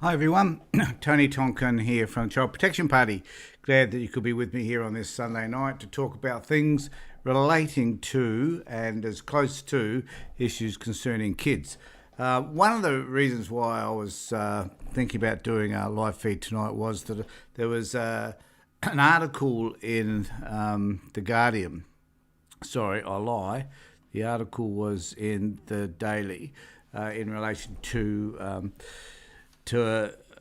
Hi everyone, Tony Tonkin here from the Child Protection Party. Glad that you could be with me here on this Sunday night to talk about things relating to and as close to issues concerning kids. One of the reasons why I was thinking about doing a live feed tonight was that there was an article in The Guardian. Sorry, I lie. The article was in the Daily in relation to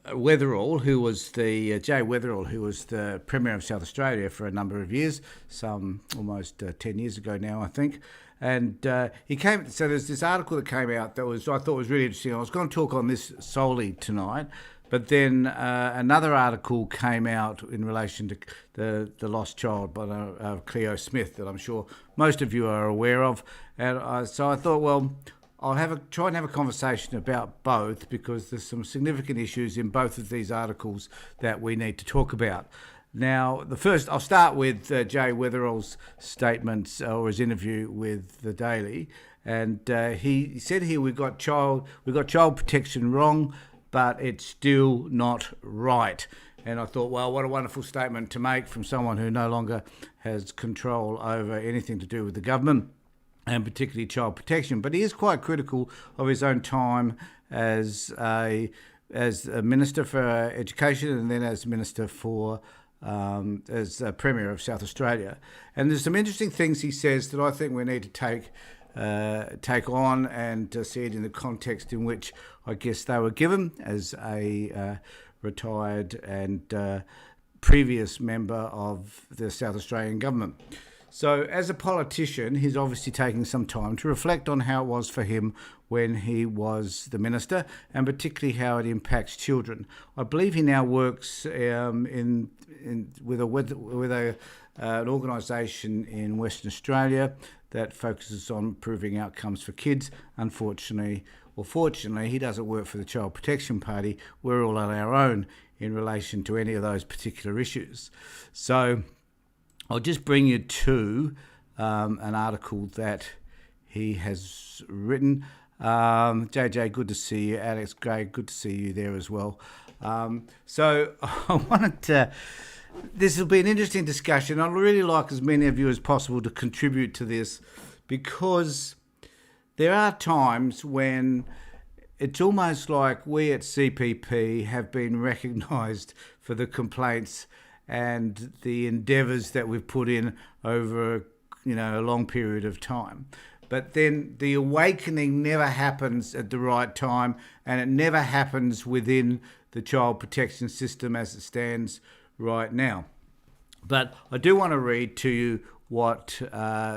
Weatherall, who was the Jay Weatherall, who was the Premier of South Australia for a number of years, some almost 10 years ago now, I think. And he came. So there's this article that came out that I thought was really interesting. I was going to talk on this solely tonight, but then another article came out in relation to the lost child by Cleo Smith that I'm sure most of you are aware of. And so I thought, well, I'll try and have a conversation about both because there's some significant issues in both of these articles that we need to talk about. Now, I'll start with Jay Weatherall's statements or his interview with the Daily, and he said here we got child protection wrong, but it's still not right. And I thought, well, what a wonderful statement to make from someone who no longer has control over anything to do with the government, and particularly child protection. But he is quite critical of his own time as a Minister for Education and then as Minister for as Premier of South Australia. And there's some interesting things he says that I think we need to take on and see it in the context in which I guess they were given as a retired and previous member of the South Australian government. So as a politician, he's obviously taking some time to reflect on how it was for him when he was the minister, and particularly how it impacts children. I believe he now works with an organisation in Western Australia that focuses on improving outcomes for kids. Unfortunately, or fortunately, he doesn't work for the Child Protection Party. We're all on our own in relation to any of those particular issues. So I'll just bring you to an article that he has written. JJ, good to see you. Alex Gray, good to see you there as well. So I wanted to... This will be an interesting discussion. I'd really like as many of you as possible to contribute to this because there are times when it's almost like we at CPP have been recognised for the complaints and the endeavours that we've put in over a long period of time. But then the awakening never happens at the right time, and it never happens within the child protection system as it stands right now. But I do want to read to you what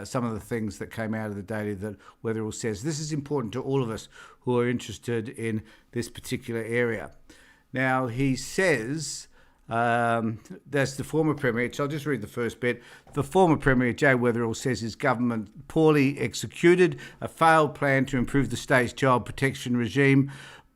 some of the things that came out of the Daily that Weatherall says. This is important to all of us who are interested in this particular area. Now, he says... that's the former Premier, so I'll just read the first bit. The former Premier, Jay Weatherall, says his government poorly executed a failed plan to improve the state's child protection regime,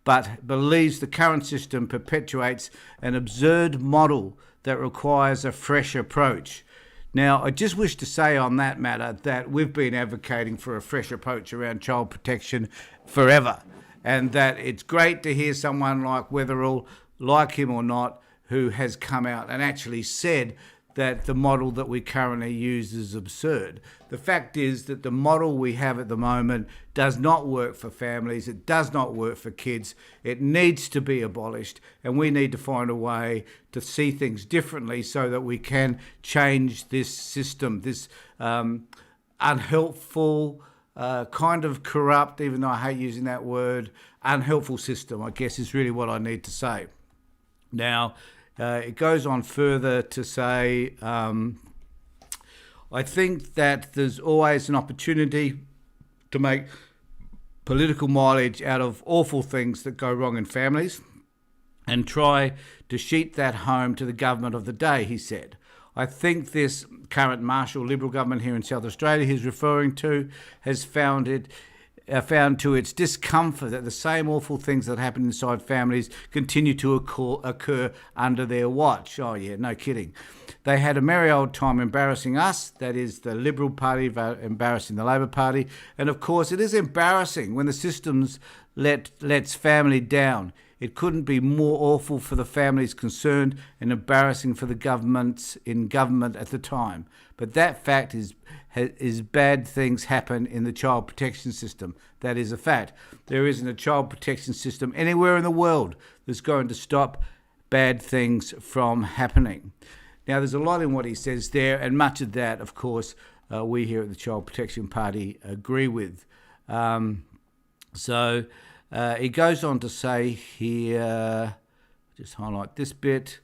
but believes the current system perpetuates an absurd model that requires a fresh approach. Now, I just wish to say on that matter that we've been advocating for a fresh approach around child protection forever, and that it's great to hear someone like Weatherall, like him or not, who has come out and actually said that the model that we currently use is absurd. The fact is that the model we have at the moment does not work for families. It does not work for kids. It needs to be abolished, and we need to find a way to see things differently so that we can change this system, this unhelpful, kind of corrupt, even though I hate using that word, unhelpful system, I guess is really what I need to say. Now, it goes on further to say, I think that there's always an opportunity to make political mileage out of awful things that go wrong in families and try to sheet that home to the government of the day, he said. I think this current Marshall Liberal government here in South Australia he's referring to has found to its discomfort that the same awful things that happen inside families continue to occur under their watch. Oh yeah, no kidding. They had a merry old time embarrassing us, that is the Liberal Party embarrassing the Labor Party, and of course it is embarrassing when the systems lets family down. It couldn't be more awful for the families concerned and embarrassing for the governments in government at the time. But that fact is bad things happen in the child protection system. That is a fact. There isn't a child protection system anywhere in the world that's going to stop bad things from happening. Now, there's a lot in what he says there, and much of that, of course, we here at the Child Protection Party agree with. So he goes on to say here, just highlight this bit,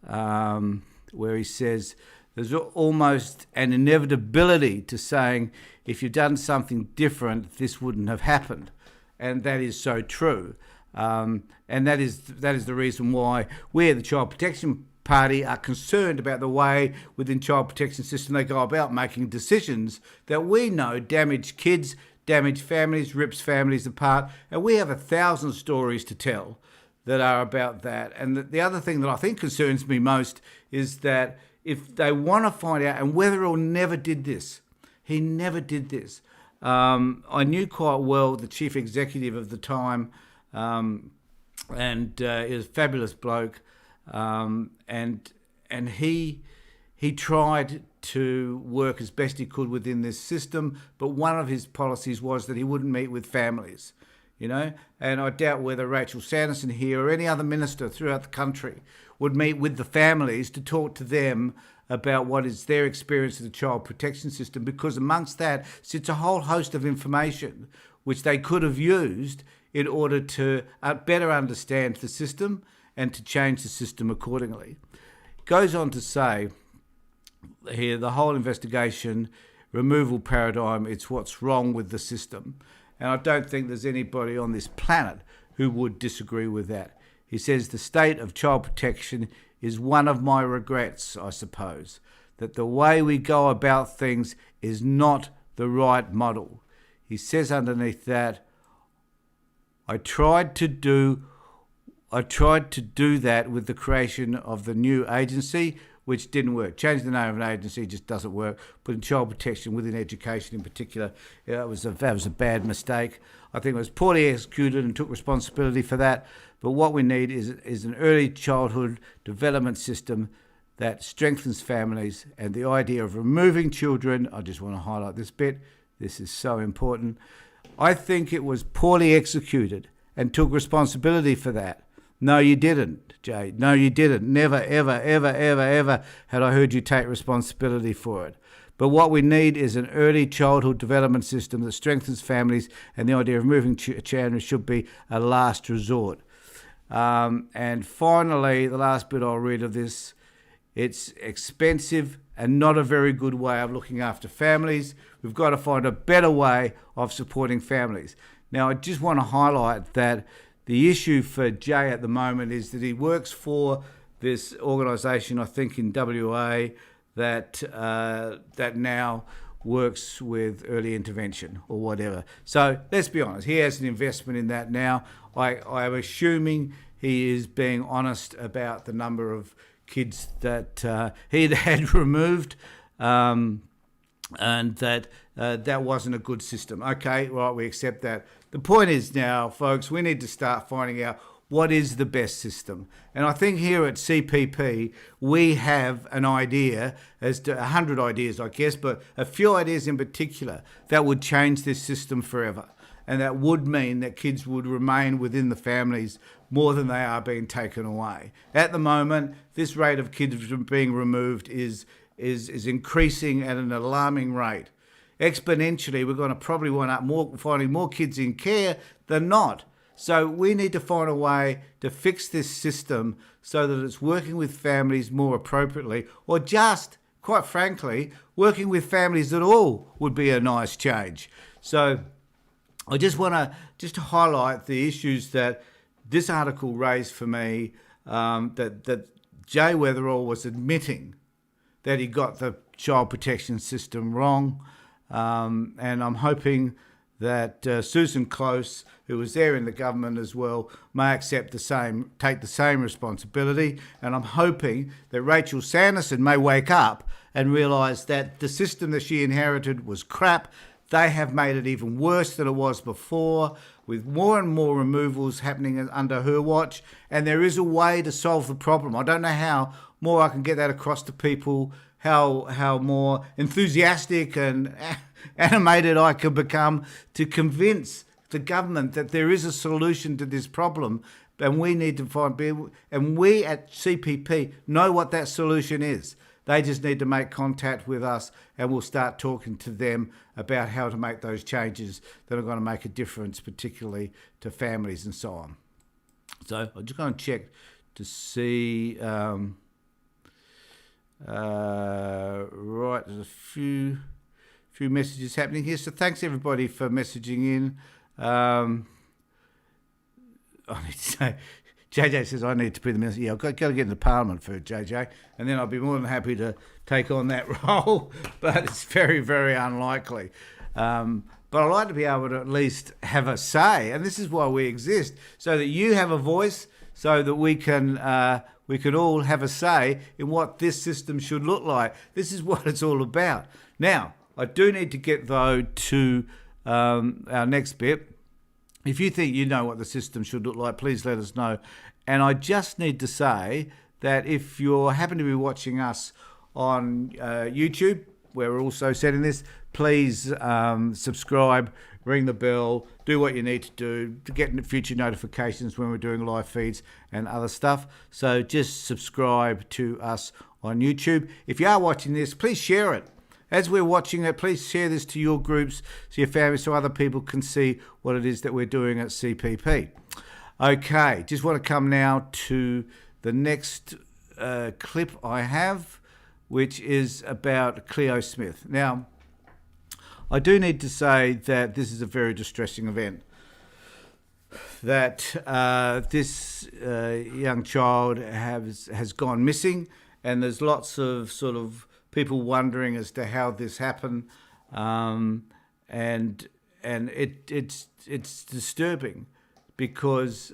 where he says there's almost an inevitability to saying if you've done something different, this wouldn't have happened. And that is so true. And that is the reason why we at the Child Protection Party are concerned about the way within child protection system they go about making decisions that we know damage kids, damage families, rips families apart, and we have 1,000 stories to tell that are about that. And the other thing that I think concerns me most is that if they want to find out, and Weatherall never did this, he never did this. I knew quite well the chief executive of the time, and he was a fabulous bloke. And he tried to work as best he could within this system, but one of his policies was that he wouldn't meet with families, and I doubt whether Rachel Sanderson here or any other minister throughout the country would meet with the families to talk to them about what is their experience of the child protection system, because amongst that sits a whole host of information which they could have used in order to better understand the system and to change the system accordingly. Goes on to say here, the whole investigation removal paradigm, it's what's wrong with the system. And I don't think there's anybody on this planet who would disagree with that. He says the state of child protection is one of my regrets, I suppose, that the way we go about things is not the right model. He says underneath that, I tried to do that with the creation of the new agency, which didn't work. Changing the name of an agency just doesn't work. Putting child protection within education in particular, that was a bad mistake. I think it was poorly executed and took responsibility for that. But what we need is an early childhood development system that strengthens families, and the idea of removing children, I just want to highlight this bit, this is so important. I think it was poorly executed and took responsibility for that. No, you didn't, Jay. No, you didn't. Never, ever, ever, ever, ever had I heard you take responsibility for it. But what we need is an early childhood development system that strengthens families, and the idea of moving children should be a last resort. And finally, the last bit I'll read of this, it's expensive and not a very good way of looking after families. We've got to find a better way of supporting families. Now, I just want to highlight that the issue for Jay at the moment is that he works for this organisation, I think in WA, that now works with early intervention or whatever. So let's be honest, he has an investment in that now. I'm assuming he is being honest about the number of kids that he had removed, and that that wasn't a good system. Okay, right, we accept that. The point is now, folks, we need to start finding out what is the best system. And I think here at CPP, we have an idea, as to 100 ideas, I guess, but a few ideas in particular that would change this system forever. And that would mean that kids would remain within the families more than they are being taken away. At the moment, this rate of kids being removed is increasing at an alarming rate. Exponentially, we're going to probably wind up finding more kids in care than not. So we need to find a way to fix this system so that it's working with families more appropriately, or just, quite frankly, working with families at all would be a nice change. So I just want to highlight the issues that this article raised for me, that Jay Weatherall was admitting that he got the child protection system wrong. And I'm hoping that Susan Close, who was there in the government as well, may take the same responsibility. And I'm hoping that Rachel Sanderson may wake up and realise that the system that she inherited was crap, they have made it even worse than it was before, with more and more removals happening under her watch. And there is a way to solve the problem. I don't know how more I can get that across to people, how more enthusiastic and animated I can become to convince the government that there is a solution to this problem, and we need to find, and we at CPP know what that solution is. They just need to make contact with us, and we'll start talking to them about how to make those changes that are going to make a difference, particularly to families and so on. So I'm just going to check to see. Right, there's a few messages happening here. So thanks everybody for messaging in. I need to say, JJ says I need to be the minister. Yeah, I've got to get into Parliament for JJ, and then I'll be more than happy to take on that role. But it's very, very unlikely. But I like to be able to at least have a say, and this is why we exist, so that you have a voice, so that we can all have a say in what this system should look like. This is what it's all about. Now, I do need to get, though, to our next bit. If you think you know what the system should look like, please let us know. And I just need to say that if you happen to be watching us on YouTube, where we're also setting this, please subscribe, ring the bell, do what you need to do to get future notifications when we're doing live feeds and other stuff. So just subscribe to us on YouTube. If you are watching this, please share it. As we're watching it, please share this to your groups, to your family, so other people can see what it is that we're doing at CPP. Okay, just want to come now to the next clip I have, which is about Cleo Smith. Now, I do need to say that this is a very distressing event. That this young child has gone missing, and there's lots of sort of people wondering as to how this happened, and it's disturbing because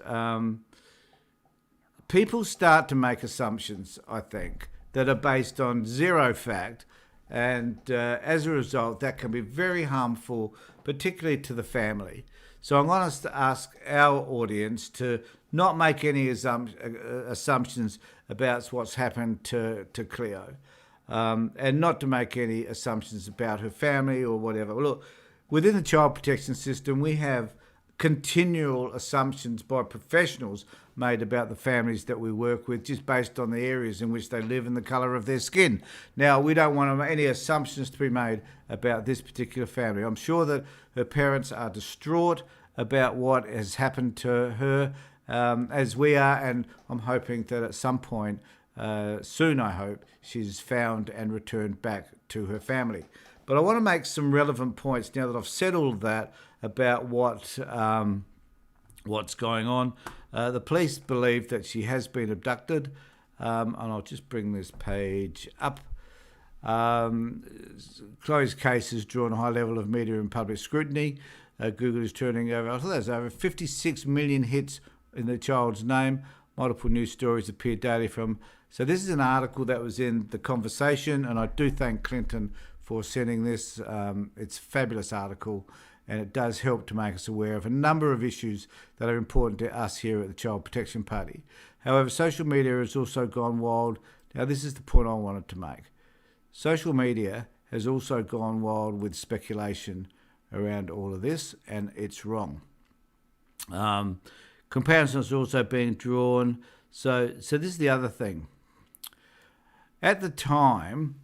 people start to make assumptions, I think, that are based on zero fact, and as a result, that can be very harmful, particularly to the family. So I'm going to ask our audience to not make any assumptions about what's happened to Cleo. And not to make any assumptions about her family or whatever. Look, within the child protection system, we have continual assumptions by professionals made about the families that we work with, just based on the areas in which they live and the colour of their skin. Now, we don't want any assumptions to be made about this particular family. I'm sure that her parents are distraught about what has happened to her, as we are, and I'm hoping that at some point, soon I hope, she's found and returned back to her family. But I want to make some relevant points now that I've said all of that about what's going on. The police believe that she has been abducted, and I'll just bring this page up. Chloe's case has drawn a high level of media and public scrutiny. Google is turning over, I thought there's over 56 million hits in the child's name. Multiple news stories appear daily from. So this is an article that was in The Conversation, and I do thank Clinton for sending this. It's a fabulous article, and it does help to make us aware of a number of issues that are important to us here at the Child Protection Party. However, social media has also gone wild. Now, this is the point I wanted to make. Social media has also gone wild with speculation around all of this, and it's wrong. Comparisons are also being drawn. So this is the other thing. At the time,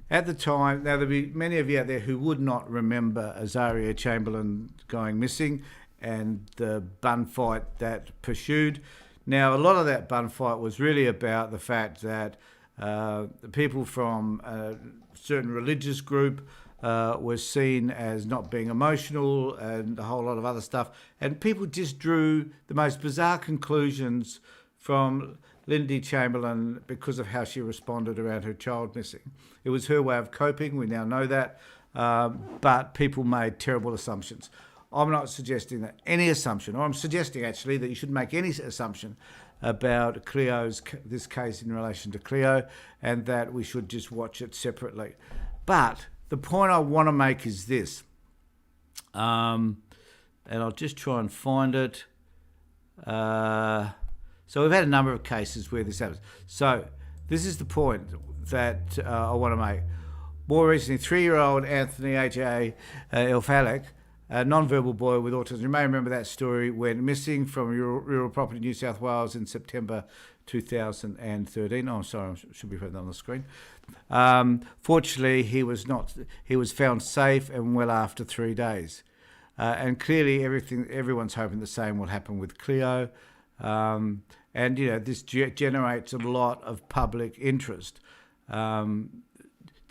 now there'll be many of you out there who would not remember Azaria Chamberlain going missing and the bun fight that pursued. Now, a lot of that bun fight was really about the fact that the people from a certain religious group were seen as not being emotional and a whole lot of other stuff. And people just drew the most bizarre conclusions from Lindy Chamberlain because of how she responded around her child missing. It was her way of coping, we now know that, but people made terrible assumptions. I'm not suggesting that any assumption, or I'm suggesting actually that you shouldn't make any assumption about this case in relation to Cleo, and that we should just watch it separately. But the point I want to make is this. And I'll just try and find it. So we've had a number of cases where this happens. So this is the point that I want to make. More recently, 3-year-old Anthony H.A. Elfalek, a non-verbal boy with autism. You may remember that story, went missing from rural property, New South Wales in September 2013. Oh, I'm sorry, I should be putting that on the screen. Fortunately, he was found safe and well after 3 days. And clearly, everyone's hoping the same will happen with Cleo. And this generates a lot of public interest.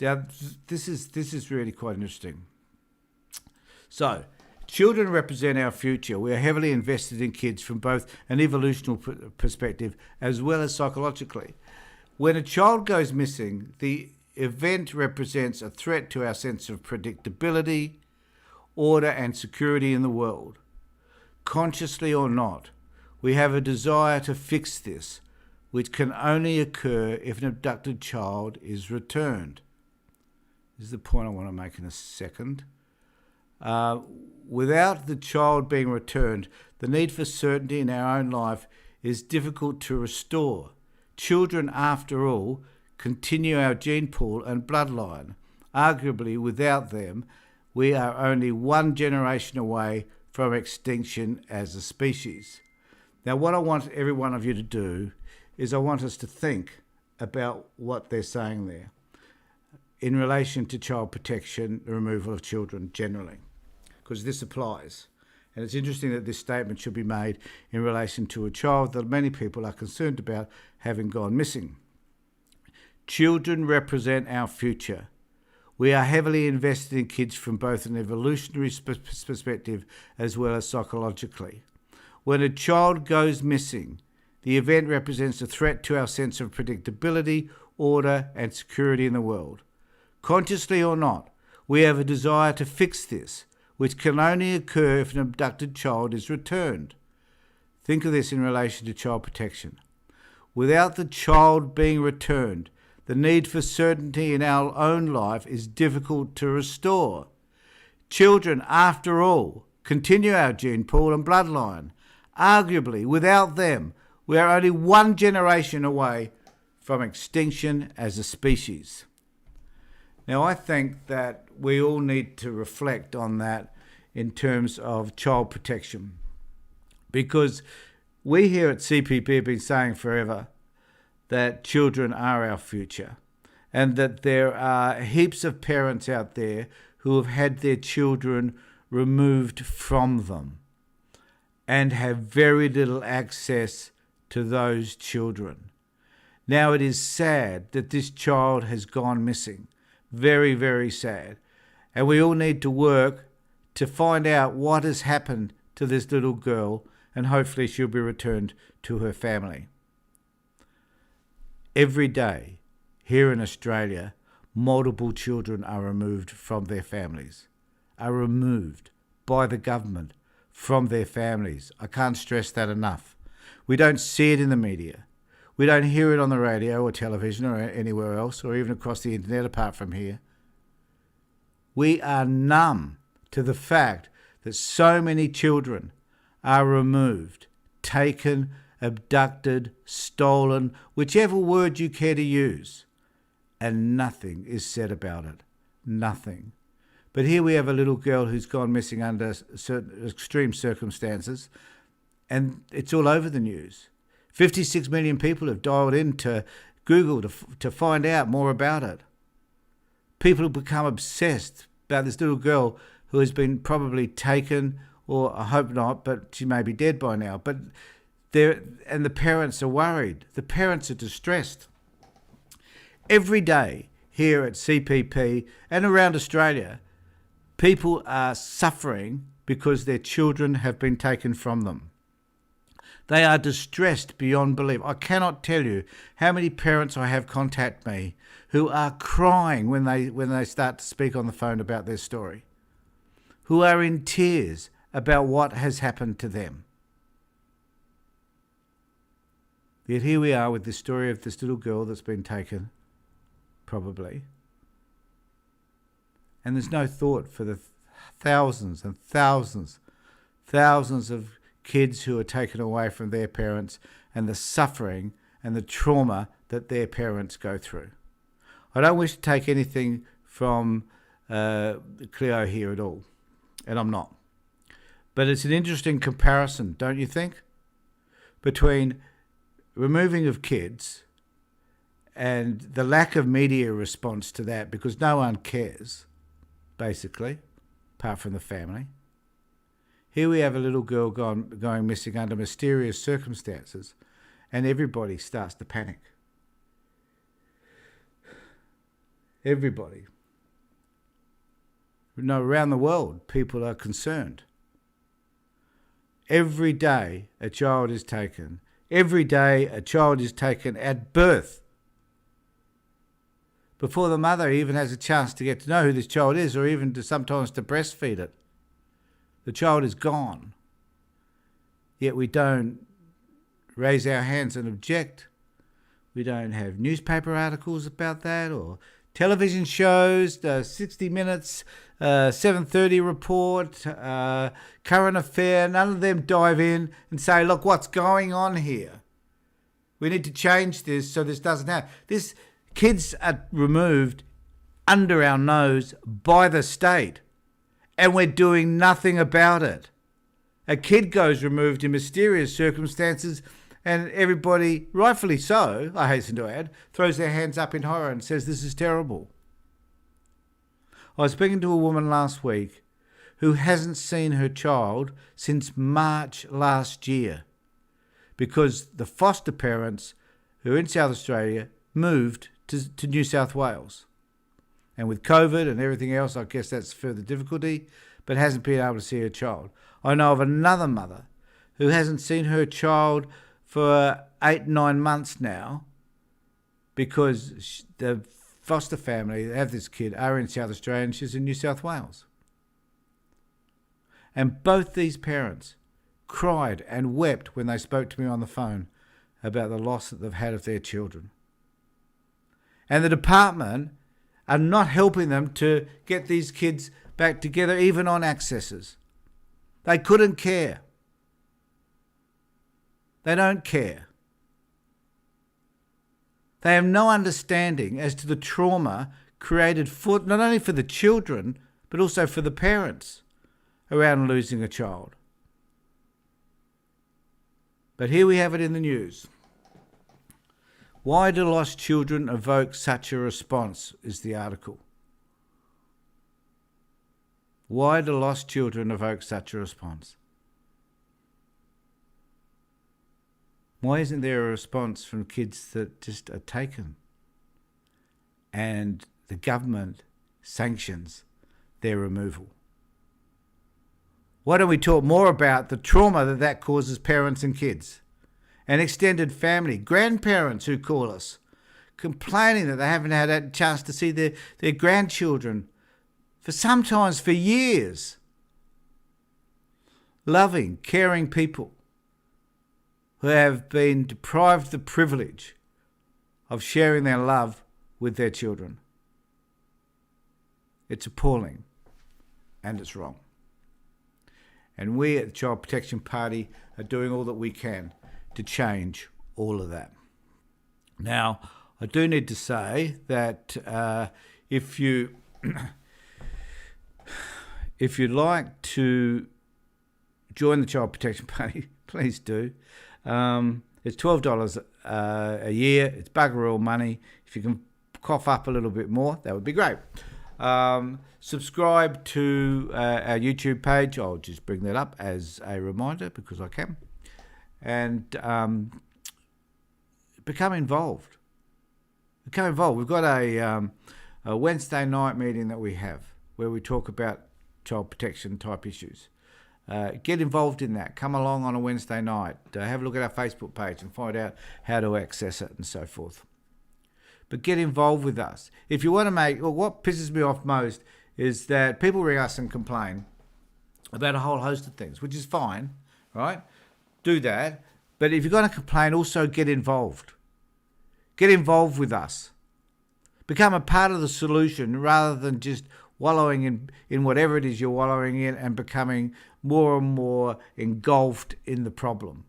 Now, this is really quite interesting. So, children represent our future. We are heavily invested in kids from both an evolutionary perspective as well as psychologically. When a child goes missing, the event represents a threat to our sense of predictability, order and security in the world. Consciously or not, we have a desire to fix this, which can only occur if an abducted child is returned. This is the point I want to make in a second. Without the child being returned, the need for certainty in our own life is difficult to restore. Children, after all, continue our gene pool and bloodline. Arguably, without them, we are only one generation away from extinction as a species. Now, what I want every one of you to do is I want us to think about what they're saying there in relation to child protection, the removal of children generally, because this applies. And it's interesting that this statement should be made in relation to a child that many people are concerned about having gone missing. Children represent our future. We are heavily invested in kids from both an evolutionary perspective as well as psychologically. When a child goes missing, the event represents a threat to our sense of predictability, order, and security in the world. Consciously or not, we have a desire to fix this, which can only occur if an abducted child is returned. Think of this in relation to child protection. Without the child being returned, the need for certainty in our own life is difficult to restore. Children, after all, continue our gene pool and bloodline. Arguably, without them, we are only one generation away from extinction as a species. Now, I think that we all need to reflect on that in terms of child protection, because we here at CPP have been saying forever that children are our future, and that there are heaps of parents out there who have had their children removed from them and have very little access to those children. Now, it is sad that this child has gone missing. Very, very sad. And we all need to work to find out what has happened to this little girl, and hopefully she'll be returned to her family. Every day, here in Australia, multiple children are removed from their families, are removed by the government from their families. I can't stress that enough. We don't see it in the media. We don't hear it on the radio or television or anywhere else, or even across the internet apart from here. We are numb to the fact that so many children are removed, taken, abducted, stolen, whichever word you care to use, and nothing is said about it. Nothing. But here we have a little girl who's gone missing under certain extreme circumstances, and it's all over the news. 56 million people have dialed into Google to find out more about it. People have become obsessed about this little girl who has been probably taken, or I hope not, but she may be dead by now. But and the parents are worried. The parents are distressed. Every day here at CPP and around Australia, people are suffering because their children have been taken from them. They are distressed beyond belief. I cannot tell you how many parents I have contact me who are crying when they start to speak on the phone about their story, who are in tears about what has happened to them. Yet here we are with the story of this little girl that's been taken, probably. And there's no thought for the thousands and thousands of kids who are taken away from their parents and the suffering and the trauma that their parents go through. I don't wish to take anything from Cleo here at all, and I'm not. But it's an interesting comparison, don't you think? Between removing of kids and the lack of media response to that, because no one cares, basically, apart from the family. Here we have a little girl going missing under mysterious circumstances, and everybody starts to panic. Everybody. No, around the world, people are concerned. Every day a child is taken. Every day a child is taken at birth, before the mother even has a chance to get to know who this child is, or even sometimes to breastfeed it. The child is gone. Yet we don't raise our hands and object. We don't have newspaper articles about that, or television shows, 60 Minutes, 7:30 report, current affair. None of them dive in and say, look, what's going on here? We need to change this so this doesn't happen. Kids are removed under our nose by the state, and we're doing nothing about it. A kid goes removed in mysterious circumstances, and everybody, rightfully so, I hasten to add, throws their hands up in horror and says this is terrible. I was speaking to a woman last week who hasn't seen her child since March last year, because the foster parents who are in South Australia moved to New South Wales. And with COVID and everything else, I guess that's further difficulty, but hasn't been able to see her child. I know of another mother who hasn't seen her child for 8-9 months now, because the foster family that have this kid are in South Australia and she's in New South Wales. And both these parents cried and wept when they spoke to me on the phone about the loss that they've had of their children. And the department are not helping them to get these kids back together, even on accesses. They couldn't care. They don't care. They have no understanding as to the trauma created for not only for the children, but also for the parents around losing a child. But here we have it in the news. Why do lost children evoke such a response, is the article. Why do lost children evoke such a response? Why isn't there a response from kids that just are taken and the government sanctions their removal? Why don't we talk more about the trauma that causes parents and kids? And extended family, grandparents who call us, complaining that they haven't had a chance to see their grandchildren sometimes for years. Loving, caring people who have been deprived the privilege of sharing their love with their children. It's appalling, and it's wrong. And we at the Child Protection Party are doing all that we can to change all of that. Now, I do need to say that if you'd like to join the Child Protection Party, please do. It's $12 a year. It's bugger all money. If you can cough up a little bit more, that would be great. Subscribe to our YouTube page. I'll just bring that up as a reminder because I can. And become involved. We've got a Wednesday night meeting that we have where we talk about child protection type issues. Get involved in that. Come along on a Wednesday night. Have a look at our Facebook page and find out how to access it and so forth. But get involved with us. If you want to what pisses me off most is that people ring us and complain about a whole host of things, which is fine, right? Do that. But if you're going to complain, also get involved. Get involved with us. Become a part of the solution rather than just wallowing in whatever it is you're wallowing in and becoming more and more engulfed in the problem.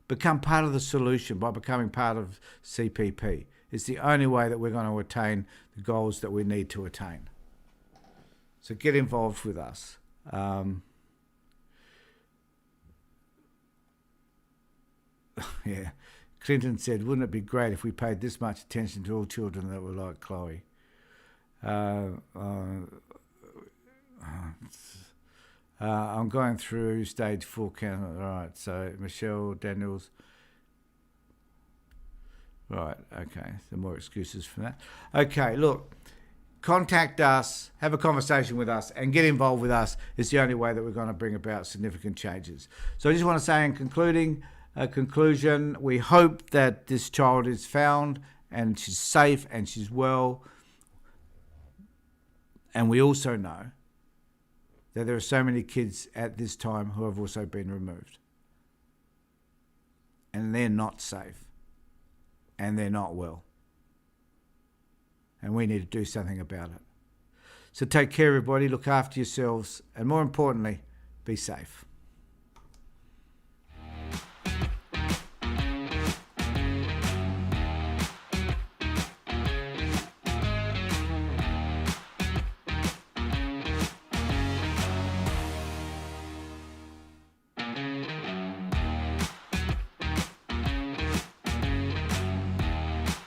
Become part of the solution by becoming part of CPP. It's the only way that we're going to attain the goals that we need to attain. So get involved with us. Yeah. Clinton said, wouldn't it be great if we paid this much attention to all children that were like Chloe? I'm going through stage 4 cancer. Right, so Michelle Daniels. Right, okay. Some more excuses for that. Okay, look, contact us, have a conversation with us, and get involved with us. It's the only way that we're going to bring about significant changes. So I just want to say in conclusion, we hope that this child is found and she's safe and she's well. And we also know that there are so many kids at this time who have also been removed. And they're not safe. And they're not well. And we need to do something about it. So take care, everybody. Look after yourselves. And more importantly, be safe.